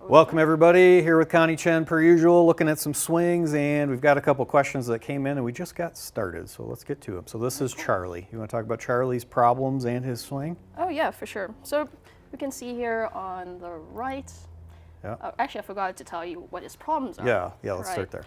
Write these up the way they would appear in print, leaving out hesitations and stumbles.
Welcome everybody, here with Connie Chen per usual, looking at some swings, and we've got a couple questions that came in and we just got started, so let's get to them. So this is Charlie. You want to talk about Charlie's problems and his swing? Oh yeah, for sure. So we can see here on the right, actually I forgot to tell you what his problems are. Yeah, let's start there.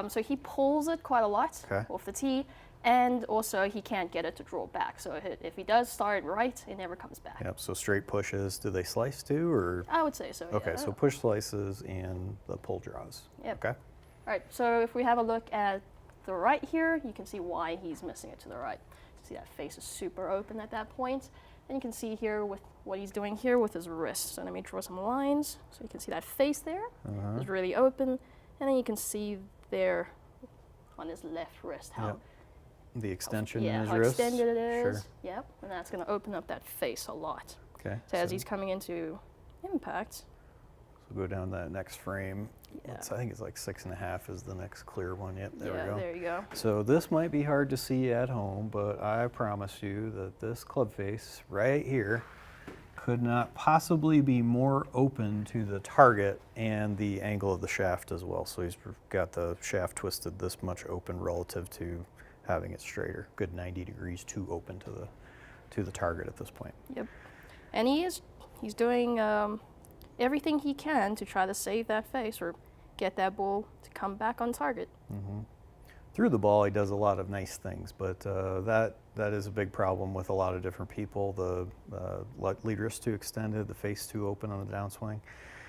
So he pulls it quite a lot off the tee, and also he can't get it to draw back. So if he does start right, it never comes back. Yep, so straight pushes, do they slice too, or? I would say so, Okay, so push slices and the pull draws. Yep. Okay. All right, so if we have a look at the right here, you can see why he's missing it to the right. See that face is super open at that point. And you can see here with what he's doing here with his wrist. So let me draw some lines. So you can see that face there is really open. And then you can see there on his left wrist how the extension in his how wrist. extended it is. Sure. Yep, and that's going to open up that face a lot. Okay. So as he's coming into impact. So go down that next frame. I think it's like 6.5 is the next clear one. Yep, there we go. There you go. So this might be hard to see at home, but I promise you that this club face right here could not possibly be more open to the target and the angle of the shaft as well. So he's got the shaft twisted this much open relative to having it straighter, good 90 degrees too open to the target at this point. Yep, and he's doing everything he can to try to save that face or get that ball to come back on target. Through the ball, he does a lot of nice things, but that is a big problem with a lot of different people. The lead wrist too extended, the face too open on the downswing.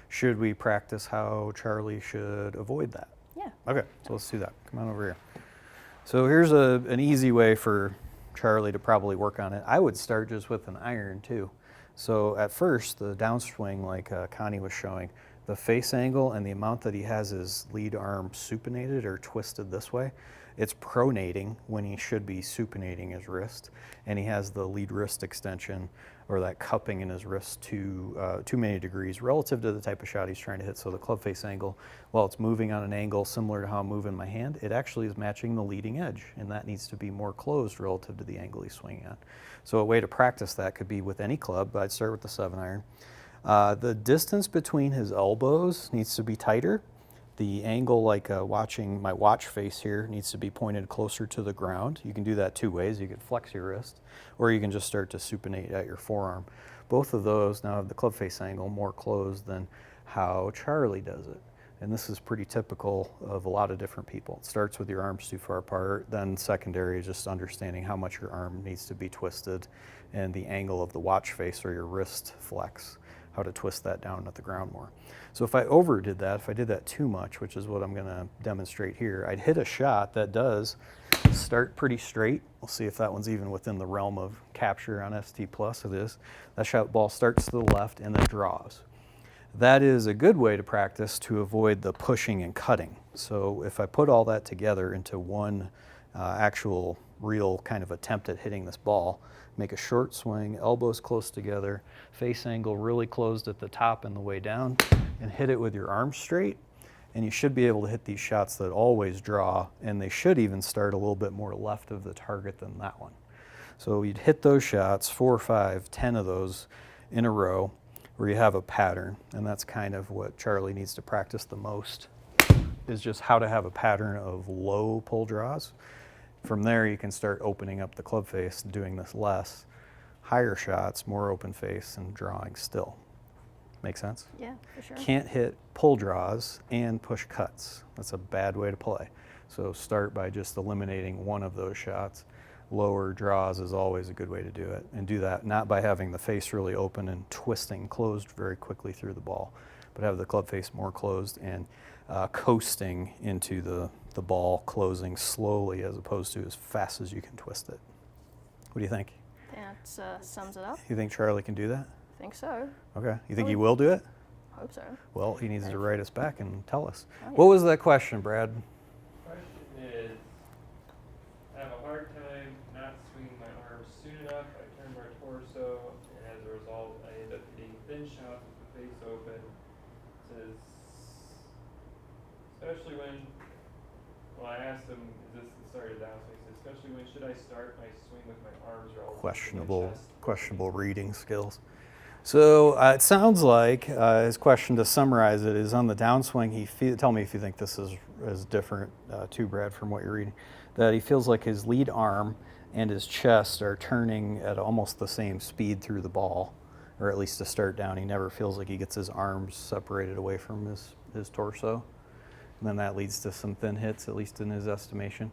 Should we practice how Charlie should avoid that? Yeah. Okay, so let's do that. Come on over here. So here's an easy way for Charlie to probably work on it. I would start just with an iron too. So at first, the downswing, like Connie was showing, the face angle and the amount that he has his lead arm supinated or twisted this way, it's pronating when he should be supinating his wrist. And he has the lead wrist extension or that cupping in his wrist too many degrees relative to the type of shot he's trying to hit. So the club face angle, while it's moving on an angle similar to how I'm moving my hand, it actually is matching the leading edge, and that needs to be more closed relative to the angle he's swinging at. So a way to practice that could be with any club, but I'd start with the 7-iron. The distance between his elbows needs to be tighter. The angle, like watching my watch face here, needs to be pointed closer to the ground. You can do that two ways. You can flex your wrist, or you can just start to supinate at your forearm. Both of those now have the club face angle more closed than how Charlie does it. And this is pretty typical of a lot of different people. It starts with your arms too far apart, then secondary is just understanding how much your arm needs to be twisted and the angle of the watch face or your wrist flex, how to twist that down at the ground more. So if I overdid that, if I did that too much, which is what I'm gonna demonstrate here, I'd hit a shot that does start pretty straight. We'll see if that one's even within the realm of capture on ST Plus. It is. That shot ball starts to the left and then draws. That is a good way to practice to avoid the pushing and cutting. So if I put all that together into one actual real kind of attempt at hitting this ball, make a short swing, elbows close together, face angle really closed at the top and the way down, and hit it with your arms straight, and you should be able to hit these shots that always draw, and they should even start a little bit more left of the target than that one. So you'd hit those shots, 4, 5, 10 of those in a row, where you have a pattern, and that's kind of what Charlie needs to practice the most, is just how to have a pattern of low pull draws. From there, you can start opening up the club face, doing this less. Higher shots, more open face, and drawing still. Make sense? Yeah, for sure. Can't hit pull draws and push cuts. That's a bad way to play. So start by just eliminating one of those shots. Lower draws is always a good way to do it. And do that not by having the face really open and twisting closed very quickly through the ball, but have the club face more closed and coasting into the ball, closing slowly as opposed to as fast as you can twist it. What do you think? That sums it up. You think Charlie can do that? I think so. Okay. You think he will do it? Hope so. Well, he needs to write us back and tell us. Oh, yeah. What was that question, Brad? Question is, I have a hard time not swinging my arms soon enough. I turn my torso, and as a result, I end up hitting thin shots with the face open. It says, especially when, well, I asked him, is this the start of downswing? Especially when should I start my swing with my arms relative to my chest? Questionable reading skills. So it sounds like his question, to summarize it, is on the downswing. Tell me if you think this is different too, Brad, from what you're reading. That he feels like his lead arm and his chest are turning at almost the same speed through the ball, or at least to start down. He never feels like he gets his arms separated away from his torso. And then that leads to some thin hits, at least in his estimation.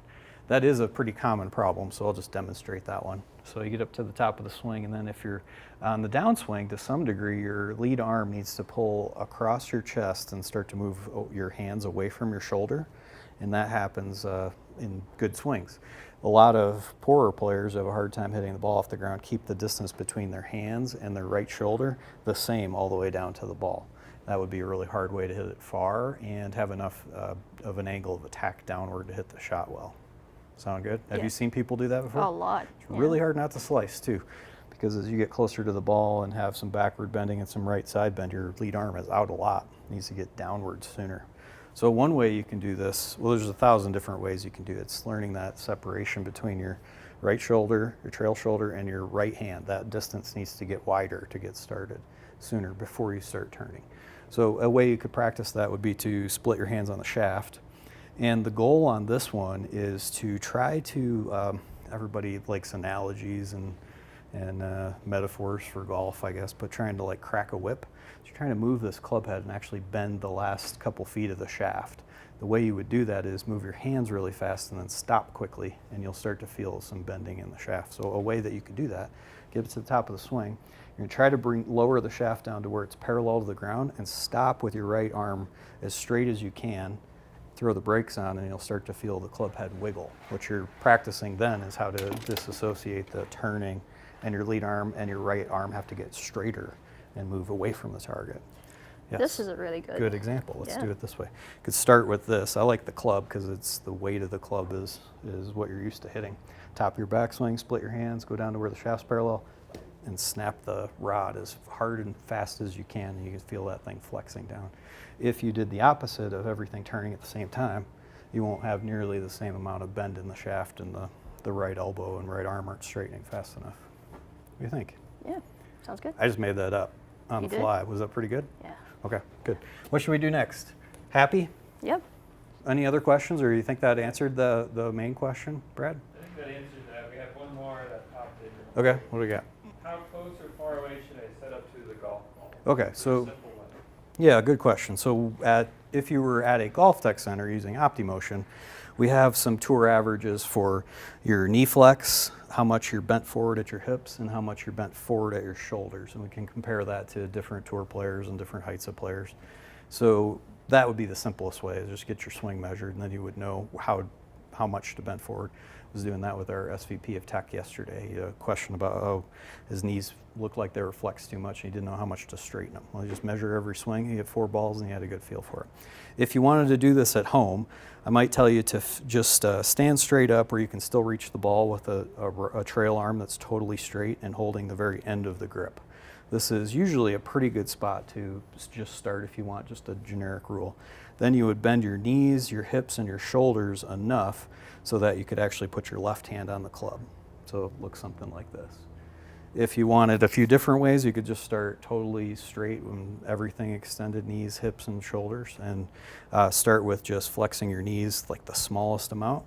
That is a pretty common problem, so I'll just demonstrate that one. So you get up to the top of the swing, and then if you're on the downswing, to some degree, your lead arm needs to pull across your chest and start to move your hands away from your shoulder, and that happens in good swings. A lot of poorer players who have a hard time hitting the ball off the ground keep the distance between their hands and their right shoulder the same all the way down to the ball. That would be a really hard way to hit it far and have enough of an angle of attack downward to hit the shot well. Sound good? Have you seen people do that before? A lot. It's really hard not to slice too, because as you get closer to the ball and have some backward bending and some right side bend, your lead arm is out a lot. It needs to get downward sooner. So one way you can do this, well, there's 1,000 different ways you can do it. It's learning that separation between your right shoulder, your trail shoulder, and your right hand. That distance needs to get wider to get started sooner before you start turning. So a way you could practice that would be to split your hands on the shaft. And the goal on this one is to try to, everybody likes analogies and metaphors for golf, I guess, but trying to like crack a whip. So you're trying to move this club head and actually bend the last couple feet of the shaft. The way you would do that is move your hands really fast and then stop quickly, and you'll start to feel some bending in the shaft. So a way that you can do that, get it to the top of the swing. You're going to try to lower the shaft down to where it's parallel to the ground and stop with your right arm as straight as you can. Throw the brakes on, and you'll start to feel the club head wiggle. What you're practicing then is how to disassociate the turning, and your lead arm and your right arm have to get straighter and move away from the target. Yes. This is a really good example. Let's yeah. do it this way. You could start with this. I like the club because it's the weight of the club is what you're used to hitting. Top of your backswing, split your hands, go down to where the shaft's parallel, and snap the rod as hard and fast as you can, and you can feel that thing flexing down. If you did the opposite of everything turning at the same time, you won't have nearly the same amount of bend in the shaft, and the right elbow and right arm aren't straightening fast enough. What do you think? Yeah, sounds good. I just made that up on the fly. Was that pretty good? Yeah. Okay, good. What should we do next? Happy? Yep. Any other questions, or do you think that answered the main question, Brad? I think that answers that. We have one more that popped in. Okay, what do we got? How close or far away should I set up to the golf ball? Okay, so Simple one. yeah, good question. So if you were at a GOLFTEC center using OptiMotion, we have some tour averages for your knee flex, how much you're bent forward at your hips, and how much you're bent forward at your shoulders. And we can compare that to different tour players and different heights of players. So that would be the simplest way, is just get your swing measured, and then you would know how much to bend forward. I was doing that with our SVP of Tech yesterday. He had a question about, his knees looked like they were flexed too much, and he didn't know how much to straighten them. Well, he just measured every swing. He had 4 balls, and he had a good feel for it. If you wanted to do this at home, I might tell you to just stand straight up where you can still reach the ball with a trail arm that's totally straight and holding the very end of the grip. This is usually a pretty good spot to just start if you want just a generic rule. Then you would bend your knees, your hips, and your shoulders enough so that you could actually put your left hand on the club. So it looks something like this. If you wanted a few different ways, you could just start totally straight and everything extended, knees, hips, and shoulders, and start with just flexing your knees like the smallest amount.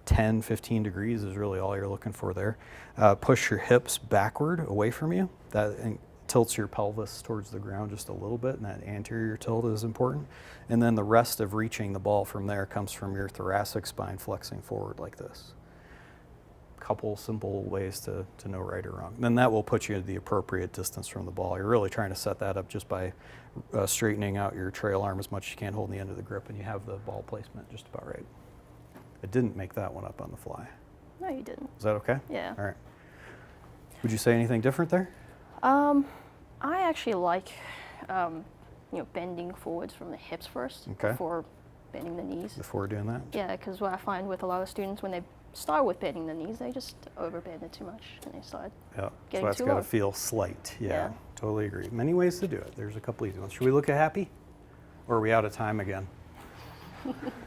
10, 15 degrees is really all you're looking for there. Push your hips backward away from you. That tilts your pelvis towards the ground just a little bit, and that anterior tilt is important. And then the rest of reaching the ball from there comes from your thoracic spine flexing forward like this. Couple simple ways to know right or wrong. Then that will put you at the appropriate distance from the ball. You're really trying to set that up just by straightening out your trail arm as much as you can, holding the end of the grip, and you have the ball placement just about right. I didn't make that one up on the fly. No, you didn't. Is that okay? Yeah. All right. Would you say anything different there? I actually like, bending forwards from the hips first before bending the knees. Before doing that? Yeah, because what I find with a lot of students, when they start with bending the knees, they just overbend it too much, and they start getting so that's too got to low. feel slight. Yeah, Yeah. Totally agree. Many ways to do it. There's a couple easy ones. Should we look at Happy? Or are we out of time again?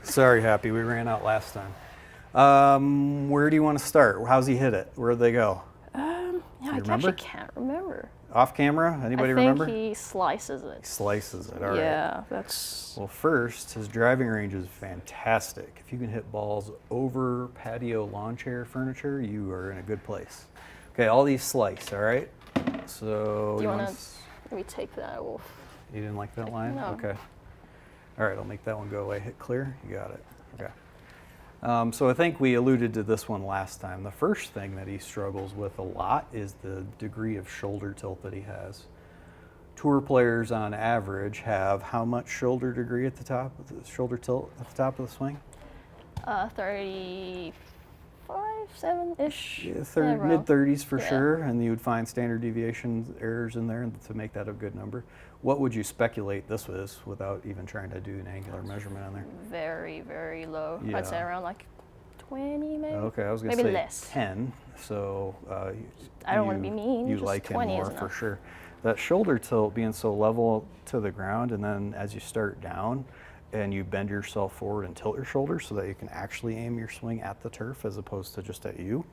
Sorry, Happy, we ran out last time. Where do you want to start? How's he hit it? Where'd they go? I I remember? actually can't remember. Off camera, anybody I remember? think he slices it. He slices it, all right. Yeah, that's... Well, first, his driving range is fantastic. If you can hit balls over patio lawn chair furniture, you are in a good place. Okay, all these slice, all right? So Do you want wanna to maybe take that off? You didn't like that line? No. Okay. All right, I'll make that one go away. Hit clear. You got it. Okay. So I think we alluded to this one last time. The first thing that he struggles with a lot is the degree of shoulder tilt that he has. Tour players on average have how much shoulder degree at the top, shoulder tilt at the top of the swing? 35, 7-ish. Yeah, around. mid-30s for Yeah. sure, and you would find standard deviation errors in there to make that a good number. What would you speculate this was without even trying to do an angular measurement on there? Very, very low. Yeah. I'd say around like 20 maybe. Okay, I was going to Maybe say less. 10. So I don't wanna be mean, You just like him 20 more is for enough. sure. That shoulder tilt being so level to the ground, and then as you start down, and you bend yourself forward and tilt your shoulders so that you can actually aim your swing at the turf as opposed to just at you.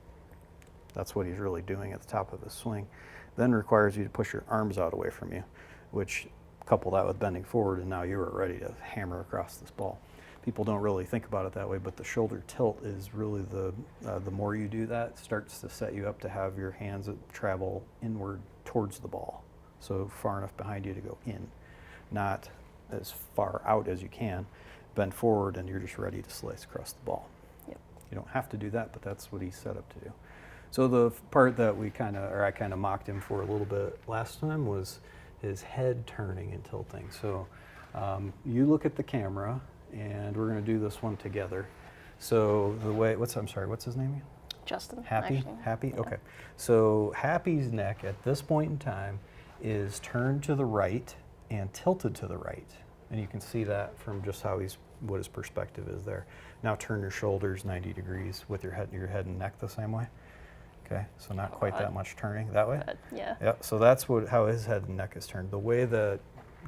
That's what he's really doing at the top of his swing. Then requires you to push your arms out away from you, which couple that with bending forward, and now you are ready to hammer across this ball. People don't really think about it that way, but the shoulder tilt is really the more you do that, starts to set you up to have your hands that travel inward towards the ball. So far enough behind you to go in, not as far out as you can. Bend forward and you're just ready to slice across the ball. Yep. You don't have to do that, but that's what he's set up to do. So the part that I kind of mocked him for a little bit last time was his head turning and tilting. So you look at the camera, and we're going to do this one together. So the way, I'm sorry, what's his name again? Justin. Happy? Actually. Happy? Yeah. Okay. So Happy's neck at this point in time is turned to the right and tilted to the right. And you can see that from just how what his perspective is there. Now turn your shoulders 90 degrees with your head and neck the same way. Okay, so not quite that much turning that way. But, yeah. Yep, so that's how his head and neck is turned. The way that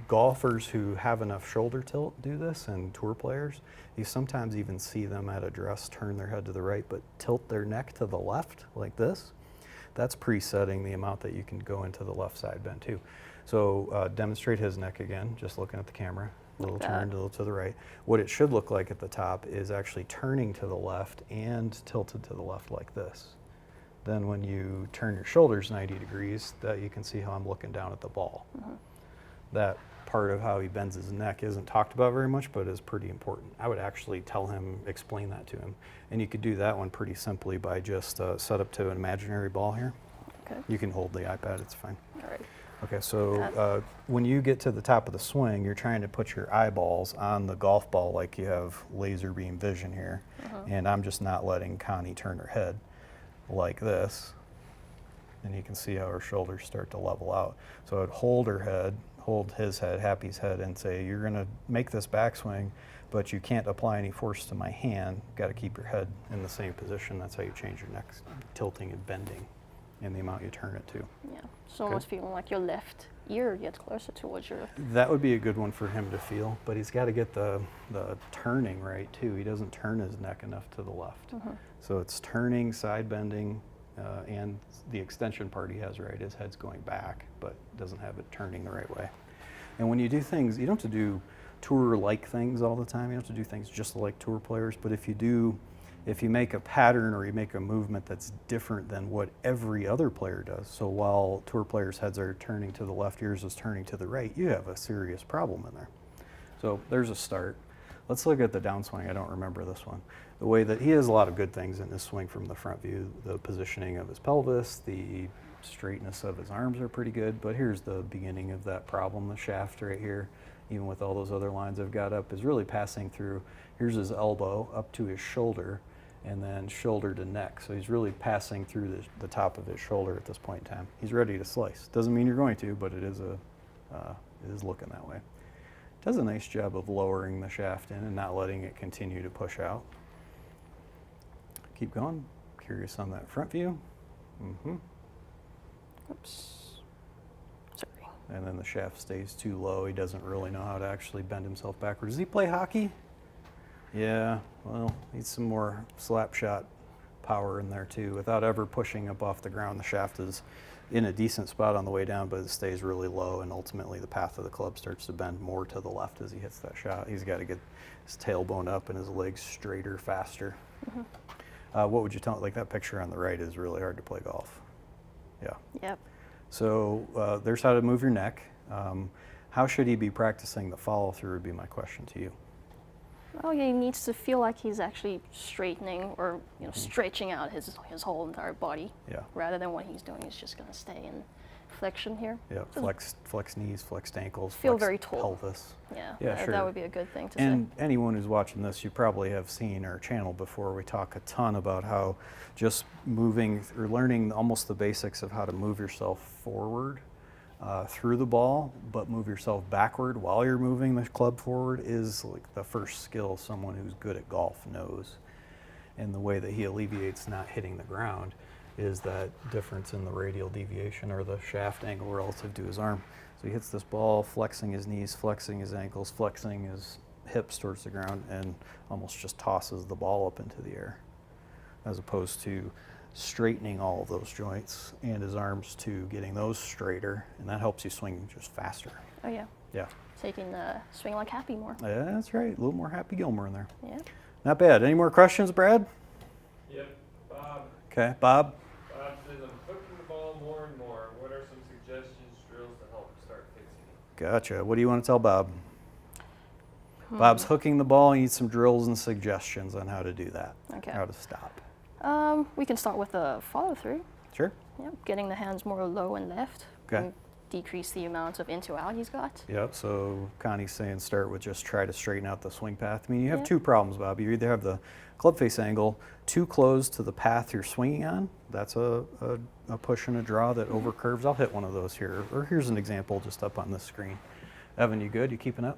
golfers who have enough shoulder tilt do this, and tour players, you sometimes even see them at address turn their head to the right but tilt their neck to the left like this. That's presetting the amount that you can go into the left side bend too. So demonstrate his neck again, just looking at the camera. A little turned, a little to the right. What it should look like at the top is actually turning to the left and tilted to the left like this. Then when you turn your shoulders 90 degrees, that you can see how I'm looking down at the ball. Mm-hmm. That part of how he bends his neck isn't talked about very much, but is pretty important. I would actually tell him, explain that to him. And you could do that one pretty simply by just set up to an imaginary ball here. Okay. You can hold the iPad, it's fine. All right. Okay, so when you get to the top of the swing, you're trying to put your eyeballs on the golf ball like you have laser beam vision here. And I'm just not letting Connie turn her head like this, and you can see how her shoulders start to level out. So I'd hold her head, hold his head, Happy's head, and say, you're going to make this backswing, but you can't apply any force to my hand. Got to keep your head in the same position. That's how you change your neck tilting and bending and the amount you turn it to. Yeah, so almost feeling like your left ear gets closer towards your... That would be a good one for him to feel, but he's got to get the turning right too. He doesn't turn his neck enough to the left. So it's turning, side bending, and the extension part he has right. His head's going back, but doesn't have it turning the right way. And when you do things, you don't have to do tour-like things all the time. You don't have to do things just like tour players, but if you make a pattern or you make a movement that's different than what every other player does, so while tour players' heads are turning to the left, yours is turning to the right, you have a serious problem in there. So there's a start. Let's look at the downswing. I don't remember this one. The way that he has a lot of good things in his swing from the front view. The positioning of his pelvis, the straightness of his arms are pretty good, but here's the beginning of that problem. The shaft right here, even with all those other lines I've got up, is really passing through. Here's his elbow up to his shoulder, and then shoulder to neck. So he's really passing through the top of his shoulder at this point in time. He's ready to slice. Doesn't mean you're going to, but it is looking that way. Does a nice job of lowering the shaft in and not letting it continue to push out. Keep going. Curious on that front view. Oops. Sorry. And then the shaft stays too low. He doesn't really know how to actually bend himself backwards. Does he play hockey? Yeah, well, needs some more slap shot power in there too. Without ever pushing up off the ground, the shaft is in a decent spot on the way down, but it stays really low, and ultimately the path of the club starts to bend more to the left as he hits that shot. He's got to get his tailbone up and his legs straighter, faster. What would you tell, like that picture on the right is really hard to play golf. Yeah. Yep. So there's how to move your neck. How should he be practicing the follow through would be my question to you. Well, he needs to feel like he's actually straightening or stretching out his whole entire body. Yeah. Rather than what he's doing is just going to stay in flexion here. Yeah, flex knees, flexed ankles, Feel flex very tall. pelvis. Yeah. Yeah, that, sure. that would be a good thing to And anyone who's watching this, you probably have seen our channel before. We talk a ton about how just moving or learning almost the basics of how to move yourself forward through the ball, but move yourself backward while you're moving the club forward is like the first skill someone who's good at golf knows. And the way that he alleviates not hitting the ground is that difference in the radial deviation or the shaft angle relative to his arm. So he hits this ball, flexing his knees, flexing his ankles, flexing his hips towards the ground, and almost just tosses the ball up into the air, as opposed to straightening all of those joints and his arms to getting those straighter, and that helps you swing just faster. Oh yeah. Yeah. So you can swing like Happy more. Yeah, that's right. A little more Happy Gilmore in there. Yeah. Not bad. Any more questions, Brad? Yep, Bob. Okay, Bob? Bob says, I'm hooking the ball more and more. What are some suggestions, drills to help start fixing it? Gotcha. What do you want to tell Bob? Bob's hooking the ball. He needs some drills and suggestions on how to do that. Okay. How to stop. We can start with a follow through. Sure. Yep. Getting the hands more low and left. Okay. And decrease the amount of into out he's got. Yep, so Connie's saying start with just try to straighten out the swing path. I mean, you have Yeah. two problems, Bob. You either have the club face angle too close to the path you're swinging on. That's a push and a draw that overcurves. I'll hit one of those here. Or here's an example just up on this screen. Evan, you good? You keeping up?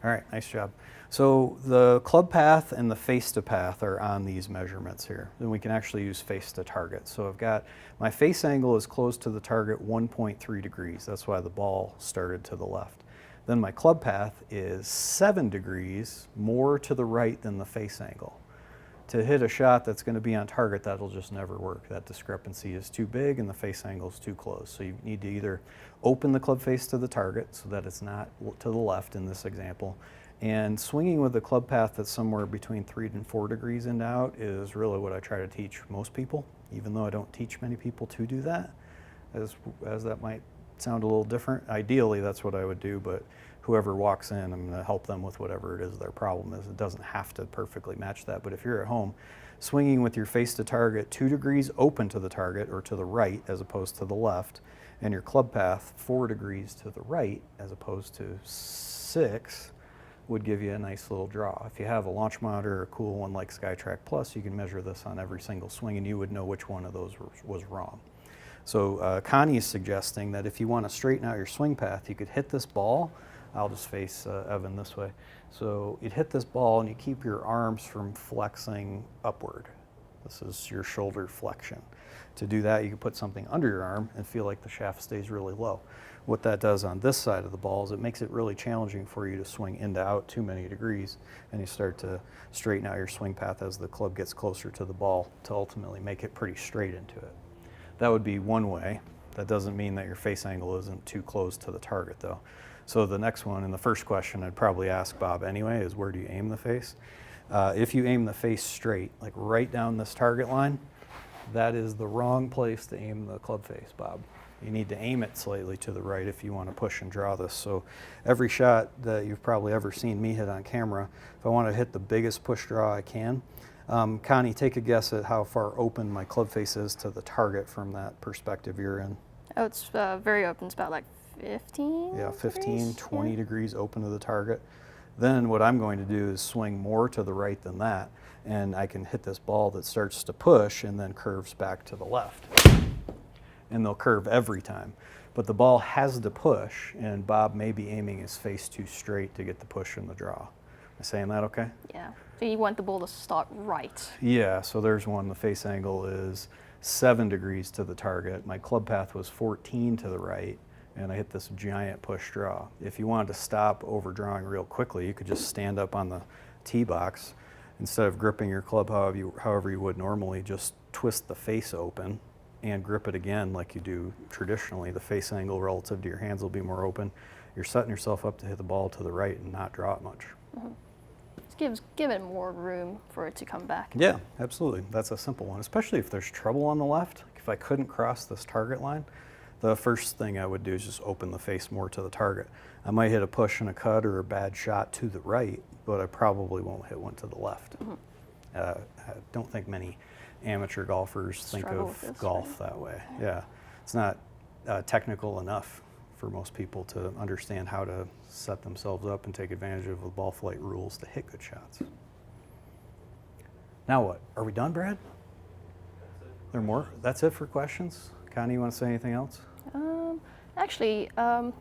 All right, nice job. So the club path and the face to path are on these measurements here. Then we can actually use face to target. So I've got my face angle is close to the target 1.3 degrees. That's why the ball started to the left. Then my club path is 7 degrees more to the right than the face angle. To hit a shot that's going to be on target, that'll just never work. That discrepancy is too big and the face angle is too close. So you need to either open the club face to the target so that it's not to the left in this example. And swinging with a club path that's somewhere between 3 and 4 degrees in and out is really what I try to teach most people, even though I don't teach many people to do that, as that might sound a little different. Ideally, that's what I would do, but whoever walks in, I'm going to help them with whatever it is their problem is. It doesn't have to perfectly match that, but if you're at home, swinging with your face to target 2 degrees open to the target or to the right as opposed to the left, and your club path 4 degrees to the right as opposed to 6 would give you a nice little draw. If you have a launch monitor or a cool one like SkyTrack Plus, you can measure this on every single swing and you would know which one of those was wrong. So Connie is suggesting that if you want to straighten out your swing path, you could hit this ball. I'll just face Evan this way. So you'd hit this ball and you keep your arms from flexing upward. This is your shoulder flexion. To do that, you can put something under your arm and feel like the shaft stays really low. What that does on this side of the ball is it makes it really challenging for you to swing in to out too many degrees, and you start to straighten out your swing path as the club gets closer to the ball to ultimately make it pretty straight into it. That would be one way. That doesn't mean that your face angle isn't too close to the target though. So the next one, and the first question I'd probably ask Bob anyway, is where do you aim the face? If you aim the face straight, like right down this target line, that is the wrong place to aim the club face, Bob. You need to aim it slightly to the right if you want to push and draw this. So every shot that you've probably ever seen me hit on camera, if I want to hit the biggest push draw I can, Connie, take a guess at how far open my club face is to the target from that perspective you're in. Oh, it's very open. It's about like 15 Yeah, 15, degrees? 20 Yeah. degrees open to the target. Then what I'm going to do is swing more to the right than that, and I can hit this ball that starts to push and then curves back to the left. And they'll curve every time. But the ball has to push, and Bob may be aiming his face too straight to get the push and the draw. Am I saying that okay? Yeah. So you want the ball to start right. Yeah, so there's one. The face angle is 7 degrees to the target. My club path was 14 to the right, and I hit this giant push draw. If you wanted to stop overdrawing real quickly, you could just stand up on the tee box. Instead of gripping your club however you would normally, just twist the face open and grip it again like you do traditionally, the face angle relative to your hands will be more open. You're setting yourself up to hit the ball to the right and not draw it much. Just give it more room for it to come back. Yeah, absolutely. That's a simple one, especially if there's trouble on the left. If I couldn't cross this target line, the first thing I would do is just open the face more to the target. I might hit a push and a cut or a bad shot to the right, but I probably won't hit one to the left. I don't think many amateur golfers think Struggle of with this, golf that way. Yeah, it's not technical enough for most people to understand how to set themselves up and take advantage of the ball flight rules to hit good shots. Now what? Are we done, Brad? There more? That's it for questions? Connie, you want to say anything else? Actually, a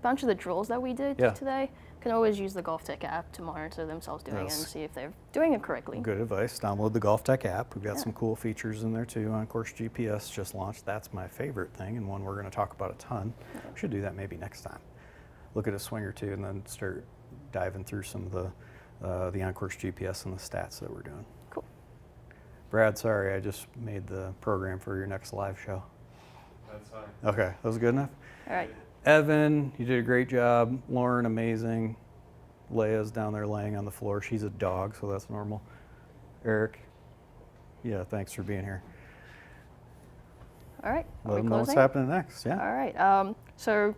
bunch of the drills that we did Yeah. today can always use the GOLFTEC app to monitor themselves doing it and Yes. see if they're doing it correctly. Good advice. Download the GOLFTEC app. We've got Yeah. some cool features in there too. On course GPS just launched. That's my favorite thing and one we're going to talk about a ton. We should do that maybe next time. Look at a swing or two and then start diving through some of the on-course GPS and the stats that we're doing. Cool. Brad, sorry, I just made the program for your next live show. That's fine. Okay, that was good enough? All right. Evan, you did a great job. Lauren, amazing. Leia's down there laying on the floor. She's a dog, so that's normal. Eric, yeah, thanks for being here. All right. Are Let we them know what's closing? happening next. Yeah. All right. So,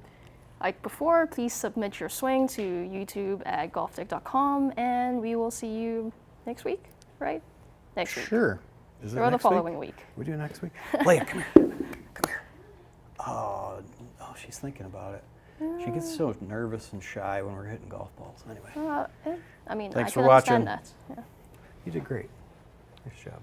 like before, please submit your swing to YouTube at golftec.com, and we will see you next week, right? Next week. Sure. Is it Or the next week? following week. We do it next week. Leia, come here. Come here. Oh, she's thinking about it. She gets so nervous and shy when we're hitting golf balls. Anyway, I mean, Thanks I for can understand watching. that. Yeah. you did great. Nice job.